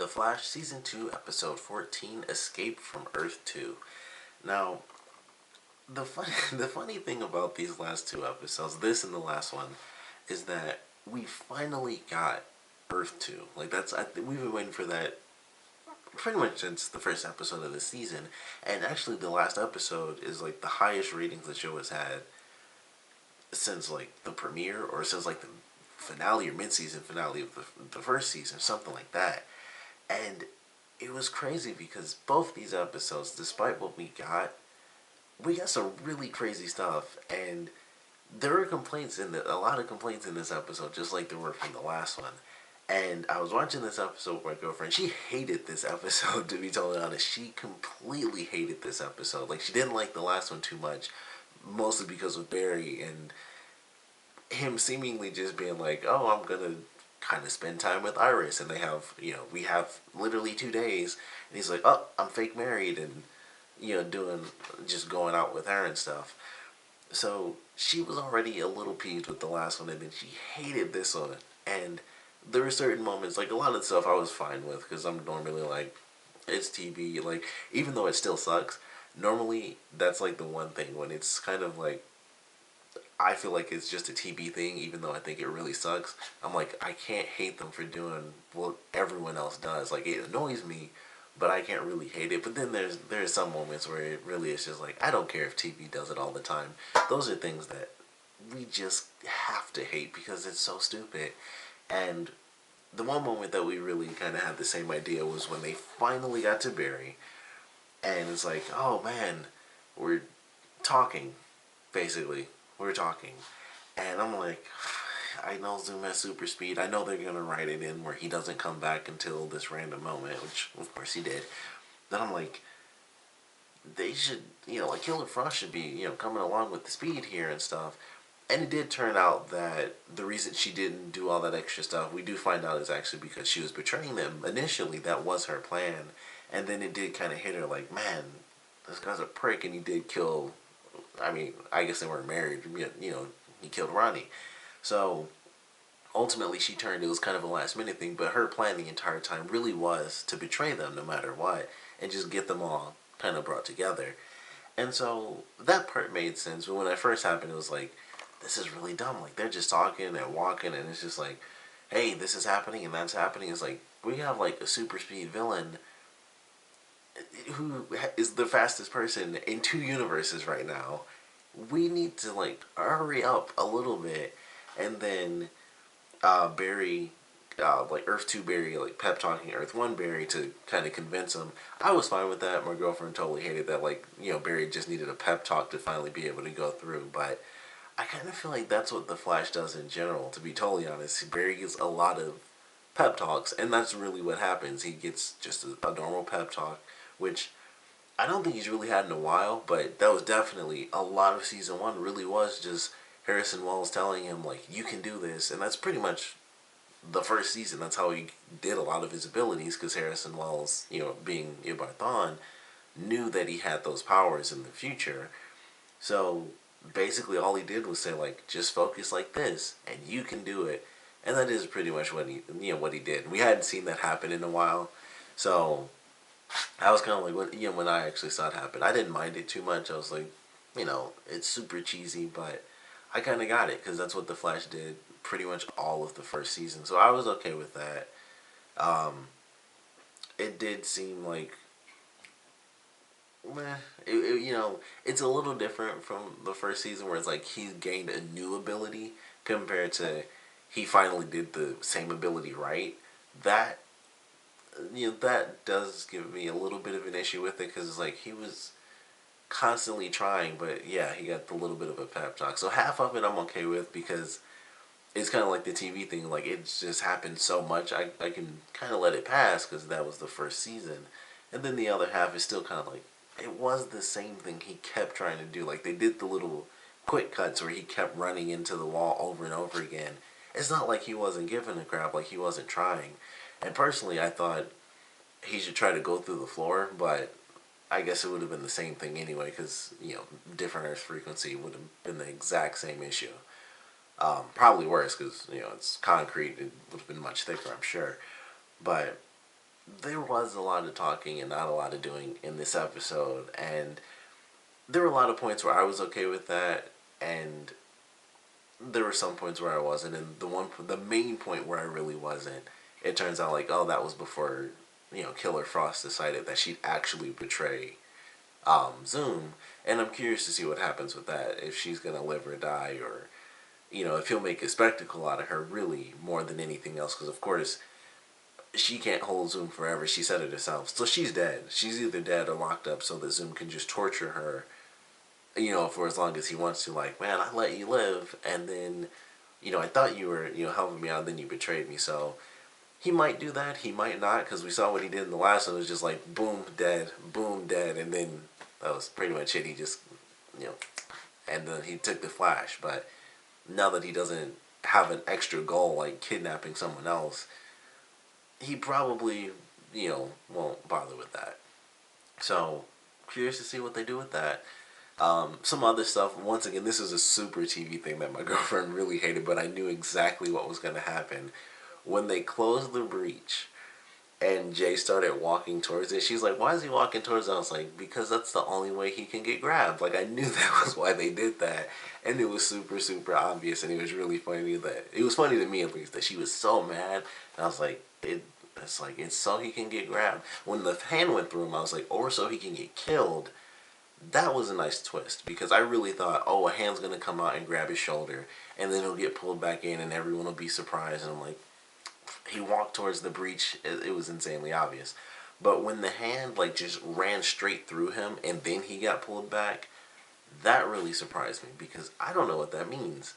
The Flash Season 2, Episode 14, Escape from Earth 2. Now, the funny thing about these last two episodes, this and the last one, is that we finally got Earth 2. We've been waiting for that pretty much since the first episode of the season. And actually, the last episode is like the highest ratings the show has had since like the premiere, or since like the finale or mid-season finale of the first season, something like that. And it was crazy because both these episodes, despite what we got some really crazy stuff. And there were a lot of complaints in this episode, just like there were from the last one. And I was watching this episode with my girlfriend. She hated this episode, to be totally honest. She completely hated this episode. Like, she didn't like the last one too much, mostly because of Barry and him seemingly just being like, oh, I'm gonna kind of spend time with Iris, and we have literally 2 days, and he's like, oh, I'm fake married, and just going out with her and stuff. So she was already a little peeved with the last one, and then she hated this one. And there were certain moments, like a lot of stuff I was fine with, because I'm normally like, it's TV, like, even though it still sucks, normally that's like the one thing when it's kind of like, I feel like it's just a TV thing, even though I think it really sucks. I'm like, I can't hate them for doing what everyone else does. Like, it annoys me, but I can't really hate it. But then there's some moments where it really is just like, I don't care if TV does it all the time. Those are things that we just have to hate because it's so stupid. And the one moment that we really kind of had the same idea was when they finally got to Barry, and it's like, oh man, we're talking, basically. We're talking. And I'm like, I know Zoom has super speed. I know they're going to write it in where he doesn't come back until this random moment, which of course he did. Then I'm like, they should, like Killer Frost should be, coming along with the speed here and stuff. And it did turn out that the reason she didn't do all that extra stuff, we do find out, is actually because she was betraying them. Initially, that was her plan. And then it did kind of hit her like, man, this guy's a prick, and he did kill, I guess they weren't married, he killed Ronnie. So, ultimately she turned, it was kind of a last minute thing, but her plan the entire time really was to betray them no matter what, and just get them all kind of brought together. And so, that part made sense, but when it first happened, it was like, this is really dumb. Like, they're just talking and walking, and it's just like, hey, this is happening and that's happening. It's like, we have like a super speed villain who is the fastest person in 2 universes right now. We need to like hurry up a little bit. And then Barry, like Earth 2 Barry, like pep talking Earth 1 Barry to kind of convince him. I was fine with that. My girlfriend totally hated that. Like, Barry just needed a pep talk to finally be able to go through. But I kind of feel like that's what the Flash does in general, to be totally honest. Barry gets a lot of pep talks, and that's really what happens. He gets just a normal pep talk, which I don't think he's really had in a while, but that was definitely a lot of season 1 really was just Harrison Wells telling him, like, you can do this. And that's pretty much the first season. That's how he did a lot of his abilities, because Harrison Wells, being Ibarthon, knew that he had those powers in the future. So basically all he did was say, like, just focus like this and you can do it. And that is pretty much what he did. We hadn't seen that happen in a while. So I was kind of like, when I actually saw it happen, I didn't mind it too much. I was like, it's super cheesy, but I kind of got it because that's what the Flash did pretty much all of the first season. So I was okay with that. It did seem like, meh, it's a little different from the first season where it's like he gained a new ability compared to he finally did the same ability right. That that does give me a little bit of an issue with it, because it's like he was constantly trying, but yeah, he got a little bit of a pep talk. So half of it I'm okay with, because it's kind of like the TV thing. Like, it's just happened so much, I can kind of let it pass because that was the first season. And then the other half is still kind of like, it was the same thing he kept trying to do. Like, they did the little quick cuts where he kept running into the wall over and over again. It's not like he wasn't giving a crap, like he wasn't trying. And personally, I thought he should try to go through the floor, but I guess it would have been the same thing anyway, because, different Earth frequency would have been the exact same issue. Probably worse, because, it's concrete, it would have been much thicker, I'm sure. But there was a lot of talking and not a lot of doing in this episode, and there were a lot of points where I was okay with that, and there were some points where I wasn't, and the main point where I really wasn't, it turns out like, oh, that was before, Killer Frost decided that she'd actually betray Zoom, and I'm curious to see what happens with that, if she's gonna live or die, or if he'll make a spectacle out of her, really, more than anything else, because of course she can't hold Zoom forever. She said it herself, so she's dead. She's either dead or locked up, so that Zoom can just torture her, for as long as he wants to. Like, man, I let you live, and then, I thought you were, helping me out, then you betrayed me. So he might do that. He might not, because we saw what he did in the last one. It was just like boom, dead, and then that was pretty much it. He just, you know, and then he took the Flash. But now that he doesn't have an extra goal like kidnapping someone else, he probably, won't bother with that. So curious to see what they do with that. Some other stuff. Once again, this is a super TV thing that my girlfriend really hated, but I knew exactly what was going to happen. When they closed the breach and Jay started walking towards it, she's like, "Why is he walking towards it?" I was like, "Because that's the only way he can get grabbed." Like, I knew that was why they did that, and it was super, super obvious, and it was really funny that it was funny to me at least that she was so mad. And I was like, it's so he can get grabbed. When the hand went through him, I was like, or so he can get killed. That was a nice twist, because I really thought, oh, a hand's gonna come out and grab his shoulder, and then he'll get pulled back in, and everyone will be surprised. And I'm like, he walked towards the breach. It was insanely obvious. But when the hand like just ran straight through him, and then he got pulled back, that really surprised me, because I don't know what that means.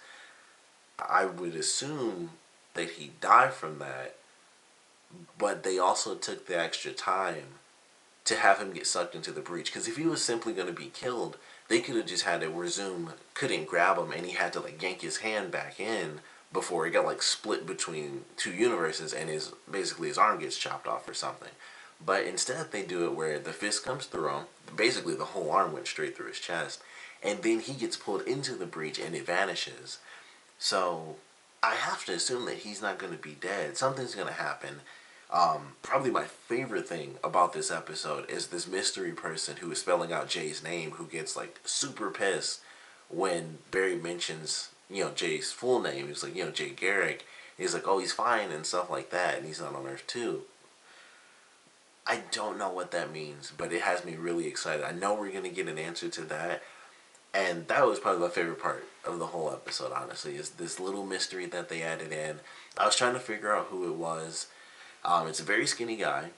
I would assume that he died from that, but they also took the extra time to have him get sucked into the breach. Because if he was simply going to be killed, they could have just had it where Zoom couldn't grab him, and he had to like yank his hand back in before it got like split between two universes, and his arm gets chopped off or something. But instead, they do it where the fist comes through him. Basically, the whole arm went straight through his chest, and then he gets pulled into the breach, and it vanishes. So I have to assume that he's not going to be dead. Something's going to happen. Probably my favorite thing about this episode is this mystery person who is spelling out Jay's name, who gets like super pissed when Barry mentions, Jay's full name. He's like, Jay Garrick. He's like, oh, he's fine and stuff like that, and he's not on Earth too. I don't know what that means, but it has me really excited. I know we're gonna get an answer to that, and that was probably my favorite part of the whole episode. Honestly, is this little mystery that they added in. I was trying to figure out who it was. It's a very skinny guy.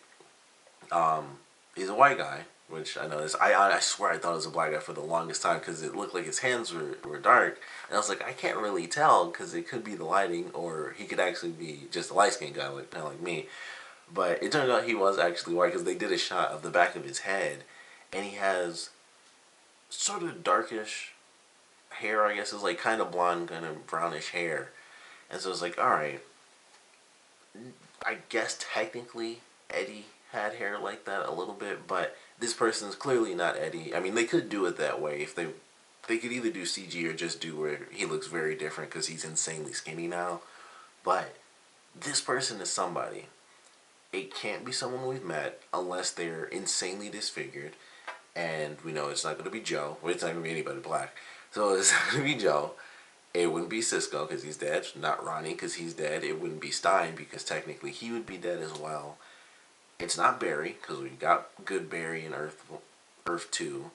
He's a white guy, which I know is. I swear I thought it was a black guy for the longest time, because it looked like his hands were dark, and I was like, I can't really tell, because it could be the lighting, or he could actually be just a light skinned guy, like kind of like me. But it turned out he was actually white, because they did a shot of the back of his head, and he has sort of darkish hair. I guess it's like kind of blonde, kind of brownish hair, and so it's like, all right, I guess technically Eddie had hair like that a little bit, but this person's clearly not Eddie. I mean, they could do it that way if they could either do CG or just do where he looks very different because he's insanely skinny now. But this person is somebody. It can't be someone we've met unless they're insanely disfigured, and we know it's not going to be Joe. Well, it's not going to be anybody black, so it's not going to be Joe. It wouldn't be Cisco because he's dead. Not Ronnie because he's dead. It wouldn't be Stein because technically he would be dead as well. It's not Barry because we got good Barry in Earth 2.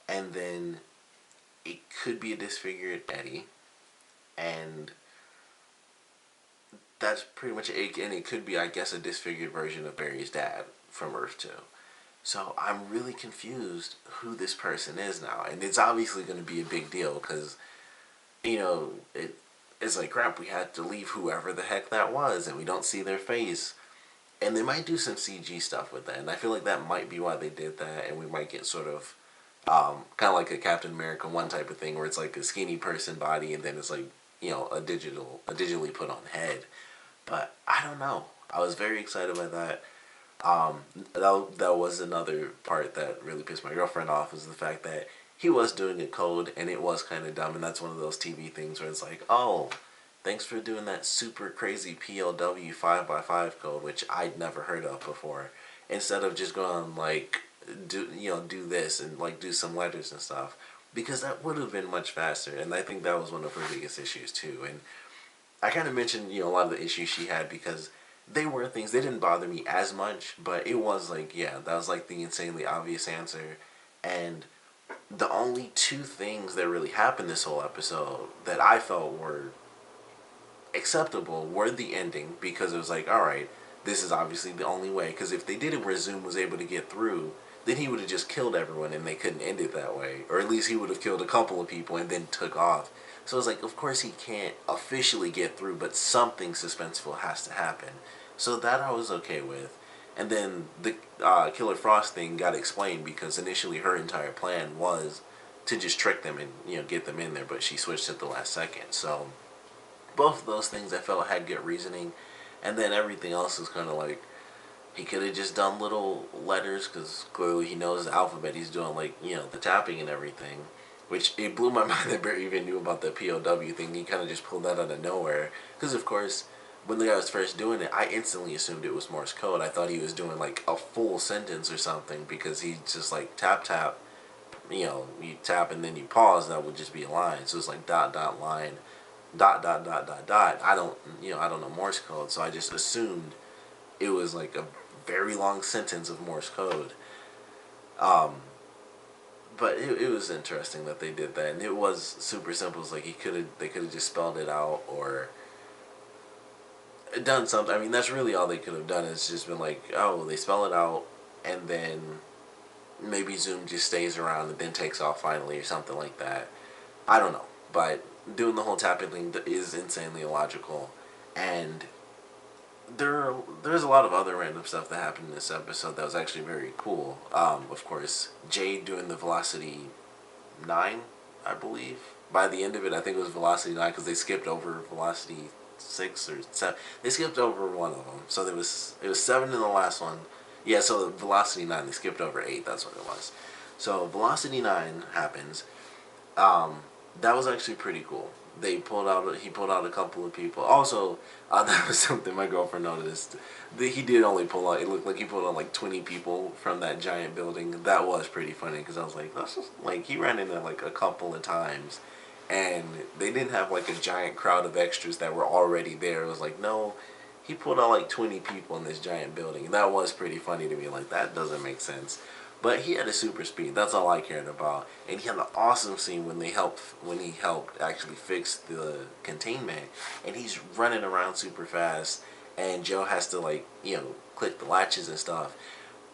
And then it could be a disfigured Eddie. And that's pretty much it. And it could be, I guess, a disfigured version of Barry's dad from Earth 2. So I'm really confused who this person is now. And it's obviously going to be a big deal because it's like, crap, we had to leave whoever the heck that was, and we don't see their face. And they might do some CG stuff with that, and I feel like that might be why they did that, and we might get sort of, kind of like a Captain America 1 type of thing, where it's like a skinny person body, and then it's like, a digitally put on head. But I don't know. I was very excited by that. That was another part that really pissed my girlfriend off, was the fact that he was doing a code, and it was kind of dumb, and that's one of those TV things where it's like, oh, thanks for doing that super crazy PLW 5x5 code, which I'd never heard of before. Instead of just going like do this and like do some letters and stuff, because that would have been much faster. And I think that was one of her biggest issues too. And I kind of mentioned a lot of the issues she had because they were things they didn't bother me as much, but it was like that was like the insanely obvious answer. And the only two things that really happened this whole episode that I felt were acceptable were the ending, because it was like, all right, this is obviously the only way. Because if they did it where Zoom was able to get through, then he would have just killed everyone and they couldn't end it that way. Or at least he would have killed a couple of people and then took off. So it's like, of course he can't officially get through, but something suspenseful has to happen. So that I was okay with. And then the Killer Frost thing got explained, because initially her entire plan was to just trick them and get them in there, but she switched at the last second. So both of those things I felt had good reasoning, and then everything else is kind of like he could have just done little letters, because clearly he knows the alphabet. He's doing like the tapping and everything, which it blew my mind that Barry even knew about the POW thing. He kind of just pulled that out of nowhere, because of course when the guy was first doing it, I instantly assumed it was Morse code. I thought he was doing like a full sentence or something, because he just like tap tap, you tap and then you pause. That would just be a line. So it's like dot dot line, dot dot dot dot dot. I don't know Morse code, so I just assumed it was like a very long sentence of Morse code. Um, but it was interesting that they did that, and it was super simple. It's like they could have just spelled it out or done something. I mean, that's really all they could have done. It's just been like, oh, they spell it out, and then maybe Zoom just stays around and then takes off finally or something like that. I don't know, but doing the whole tapping thing is insanely illogical, and there's a lot of other random stuff that happened in this episode that was actually very cool. Of course, Jade doing the velocity 9, I believe. By the end of it, I think it was velocity 9, because they skipped over velocity 6 or 7. They skipped over one of them, so it was 7 in the last one. Yeah, so velocity 9, they skipped over 8. That's what it was. So velocity 9 happens. That was actually pretty cool. He pulled out a couple of people. Also, that was something my girlfriend noticed. He did only pull out, it looked like he pulled out like 20 people from that giant building. That was pretty funny, because I was like, that's just, like, he ran into like a couple of times, and they didn't have like a giant crowd of extras that were already there. It was like, no, he pulled out like 20 people in this giant building. And that was pretty funny to me. Like, that doesn't make sense. But he had a super speed. That's all I cared about. And he had an awesome scene when he helped actually fix the containment. And he's running around super fast. And Joe has to click the latches and stuff.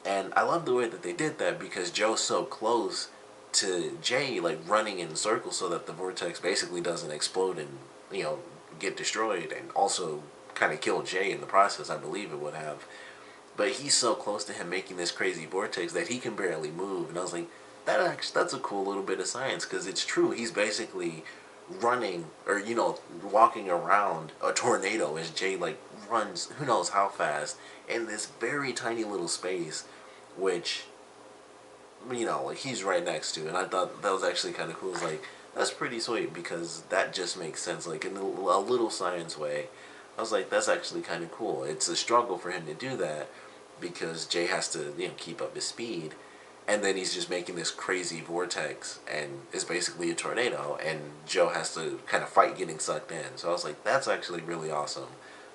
And I love the way that they did that, because Joe's so close to Jay, like running in circles so that the vortex basically doesn't explode and get destroyed, and also kind of kill Jay in the process. I believe it would have. But he's so close to him making this crazy vortex that he can barely move. And I was like, that's a cool little bit of science, because it's true. He's basically running or walking around a tornado as Jay runs who knows how fast in this very tiny little space, which he's right next to. And I thought that was actually kind of cool. It's like, that's pretty sweet, because that just makes sense, like in a little science way. I was like, that's actually kind of cool. It's a struggle for him to do that, because Jay has to keep up his speed, and then he's just making this crazy vortex, and it's basically a tornado, and Joe has to kind of fight getting sucked in. So I was like, that's actually really awesome.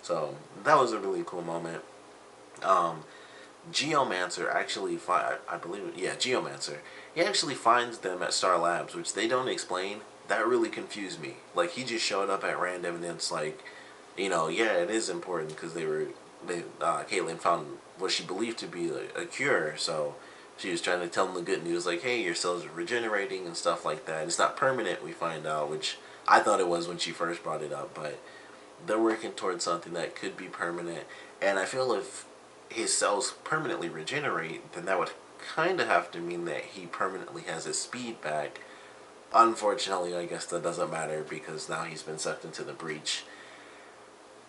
So that was a really cool moment. Geomancer actually Geomancer. He actually finds them at Star Labs, which they don't explain. That really confused me. Like, he just showed up at random, and it's like, it is important, because Caitlin found what she believed to be a cure, so she was trying to tell them the good news, like, hey, your cells are regenerating and stuff like that. And it's not permanent, we find out, which I thought it was when she first brought it up, but they're working towards something that could be permanent. And I feel if his cells permanently regenerate, then that would kind of have to mean that he permanently has his speed back. Unfortunately, I guess that doesn't matter, because now he's been sucked into the breach.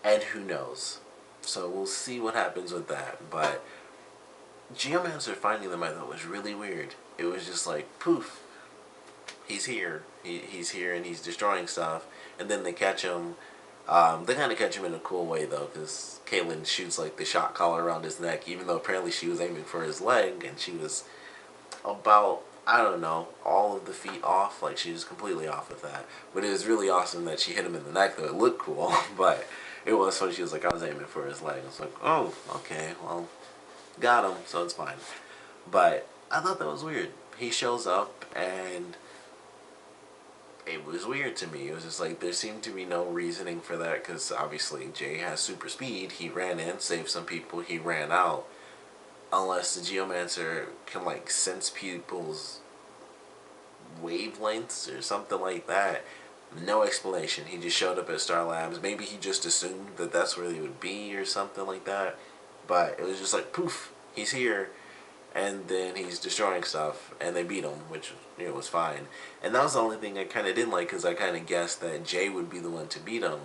And who knows? So we'll see what happens with that. But Geomancer finding them, I thought, was really weird. It was just like, poof, he's here. He's here and he's destroying stuff. And then they catch him They kind of catch him in a cool way though, because Caitlyn shoots like the shot collar around his neck, even though apparently she was aiming for his leg, and she was about, I don't know, all of the feet off. Like, she was completely off with that. But it was really awesome that she hit him in the neck, though. It looked cool, but it was funny. She was like, I was aiming for his leg. I was like, oh, okay, well, got him, so it's fine. But I thought that was weird. He shows up, and it was weird to me. It was just like, there seemed to be no reasoning for that, because obviously Jay has super speed. He ran in, saved some people, he ran out. Unless the Geomancer can like sense people's wavelengths or something like that. No explanation. He just showed up at Star Labs. Maybe he just assumed that that's where they would be or something like that. But it was just like, poof, he's here. And then he's destroying stuff, and they beat him, which, you know, was fine. And that was the only thing I kind of didn't like, because I kind of guessed that Jay would be the one to beat him.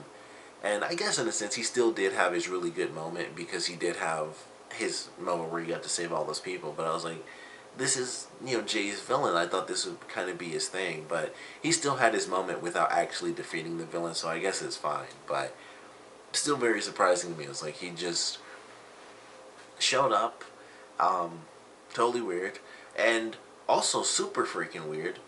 And I guess in a sense, he still did have his really good moment, because he did have his moment where he got to save all those people. But I was like, this is, you know, Jay's villain. I thought this would kind of be his thing. But he still had his moment without actually defeating the villain, so I guess it's fine. But still very surprising to me. It was like he just showed up, totally weird, and also super freaking weird.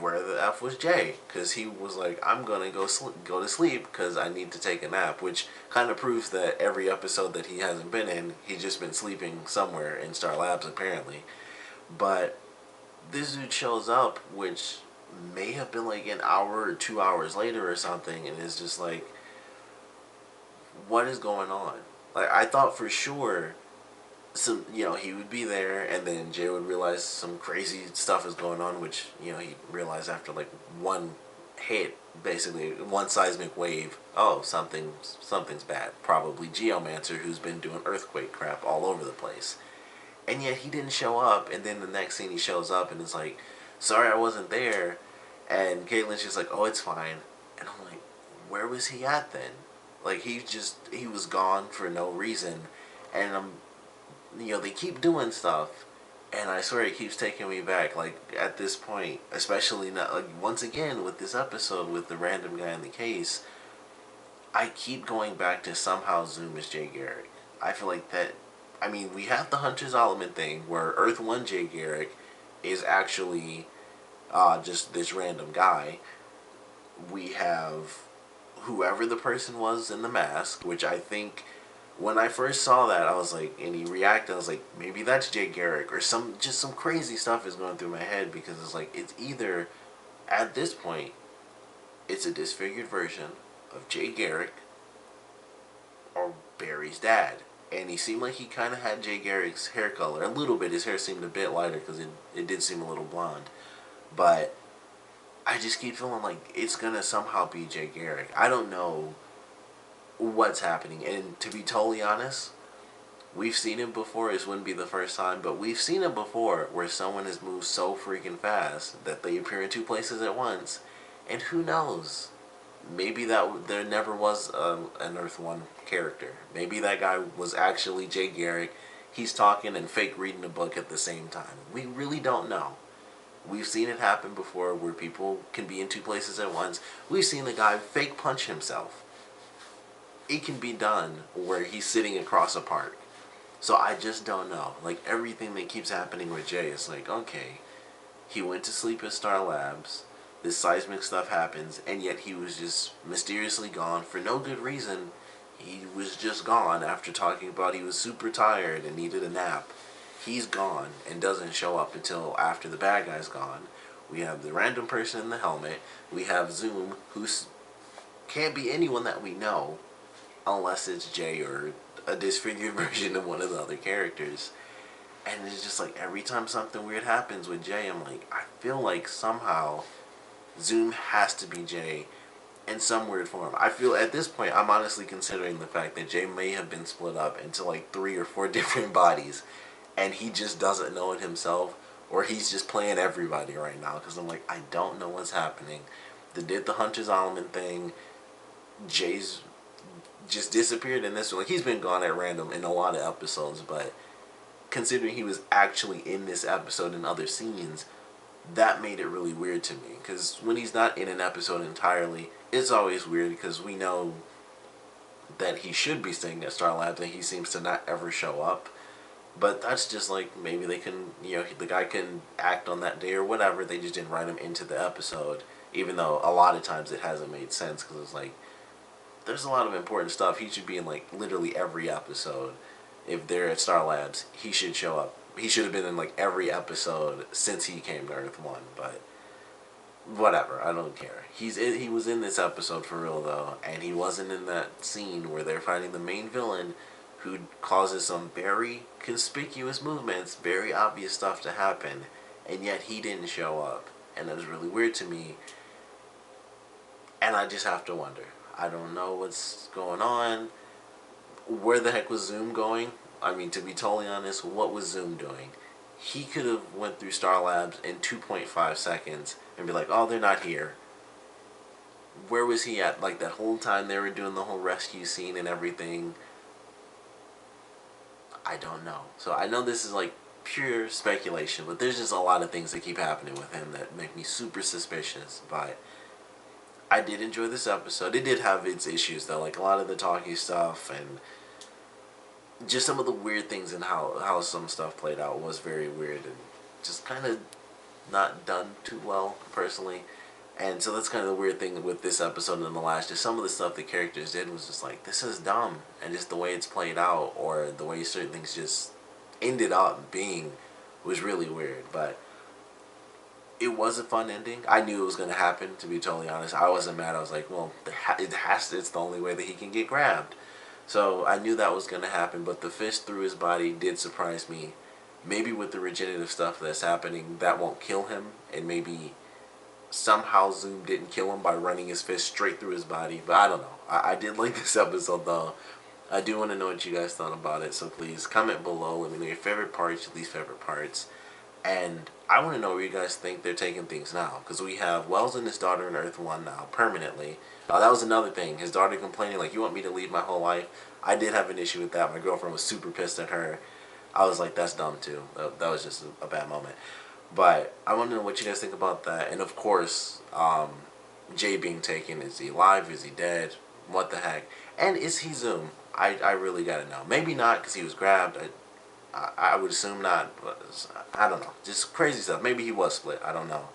Where the F was Jay? Because he was like, I'm gonna go to sleep because I need to take a nap, which kind of proves that every episode that he hasn't been in, he's just been sleeping somewhere in Star Labs apparently. But this dude shows up, which may have been like an hour or 2 hours later or something, and it's just like, what is going on? Like, I thought for sure some, you know, he would be there, and then Jay would realize some crazy stuff is going on, which, you know, he realized after like one hit, basically one seismic wave. Oh, something's bad. Probably Geomancer, who's been doing earthquake crap all over the place. And yet he didn't show up, and then the next scene he shows up and it's like, sorry I wasn't there. And Caitlyn's just like, oh, it's fine. And I'm like, where was he at then? Like, he was gone for no reason. And you know, they keep doing stuff, and I swear it keeps taking me back. Like, at this point, especially not, like, once again with this episode with the random guy in the case, I keep going back to somehow Zoom is Jay Garrick. I feel like that, I mean, we have the Hunter's Element thing where Earth 1 Jay Garrick is actually just this random guy. We have whoever the person was in the mask, which I think when I first saw that, I was like, and he reacted, I was like, maybe that's Jay Garrick, or some crazy stuff is going through my head, because it's like, it's either, at this point, it's a disfigured version of Jay Garrick or Barry's dad. And he seemed like he kind of had Jay Garrick's hair color. A little bit. His hair seemed a bit lighter because it did seem a little blonde. But I just keep feeling like it's going to somehow be Jay Garrick. I don't know what's happening. And to be totally honest, we've seen it before. This wouldn't be the first time. But we've seen it before where someone has moved so freaking fast that they appear in two places at once. And who knows? Maybe that there never was an Earth 1 character. Maybe that guy was actually Jay Garrick. He's talking and fake reading a book at the same time. We really don't know. We've seen it happen before where people can be in two places at once. We've seen a guy fake punch himself. It can be done where he's sitting across a park. So I just don't know. Like, everything that keeps happening with Jay is like, okay, he went to sleep at Star Labs. This seismic stuff happens, and yet he was just mysteriously gone for no good reason. He was just gone after talking about he was super tired and needed a nap. He's gone and doesn't show up until after the bad guy's gone. We have the random person in the helmet. We have Zoom, who can't be anyone that we know unless it's Jay or a disfigured version of one of the other characters. And it's just like every time something weird happens with Jay, I'm like, I feel like somehow Zoom has to be Jay in some weird form. I feel at this point, I'm honestly considering the fact that Jay may have been split up into like 3 or 4 different bodies, and he just doesn't know it himself, or he's just playing everybody right now, because I'm like, I don't know what's happening. They did the Hunter's Element thing. Jay's just disappeared in this one. Like, he's been gone at random in a lot of episodes, but considering he was actually in this episode and other scenes, that made it really weird to me. Because when he's not in an episode entirely, it's always weird because we know that he should be staying at Star Labs, and he seems to not ever show up. But that's just like, maybe they can, the guy can act on that day or whatever. They just didn't write him into the episode, even though a lot of times it hasn't made sense, because it's like, there's a lot of important stuff. He should be in like literally every episode. If they're at Star Labs, he should show up. He should have been in like every episode since he came to Earth 1, but whatever, I don't care. He was in this episode for real though, and he wasn't in that scene where they're fighting the main villain, who causes some very conspicuous movements, very obvious stuff to happen, and yet he didn't show up, and that was really weird to me. And I just have to wonder. I don't know what's going on. Where the heck was Zoom going? I mean, to be totally honest, what was Zoom doing? He could have went through Star Labs in 2.5 seconds and be like, oh, they're not here. Where was he at, like, that whole time they were doing the whole rescue scene and everything? I don't know. So I know this is, like, pure speculation, but there's just a lot of things that keep happening with him that make me super suspicious. But I did enjoy this episode. It did have its issues, though, like a lot of the talky stuff and just some of the weird things and how some stuff played out was very weird and just kind of not done too well, personally. And so that's kind of the weird thing with this episode and the last. Just some of the stuff the characters did was just like, this is dumb. And just the way it's played out, or the way certain things just ended up being, was really weird. But it was a fun ending. I knew it was going to happen, to be totally honest. I wasn't mad. I was like, well, it has to. It's the only way that he can get grabbed. So I knew that was going to happen, but the fist through his body did surprise me. Maybe with the regenerative stuff that's happening, that won't kill him, and maybe somehow Zoom didn't kill him by running his fist straight through his body. But I don't know. I did like this episode, though. I do want to know what you guys thought about it, so please comment below. Let me know your favorite parts, your least favorite parts. And I want to know where you guys think they're taking things now. Because we have Wells and his daughter in Earth 1 now, permanently. That was another thing. His daughter complaining, like, you want me to leave my whole life? I did have an issue with that. My girlfriend was super pissed at her. I was like, that's dumb, too. That was just a bad moment. But I want to know what you guys think about that. And, of course, Jay being taken. Is he alive? Is he dead? What the heck? And is he Zoom? I really got to know. Maybe not, because he was grabbed. I would assume not, but I don't know. Just crazy stuff. Maybe he was split. I don't know.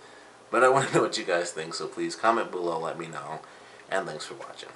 But I want to know what you guys think, so please comment below, let me know. And thanks for watching.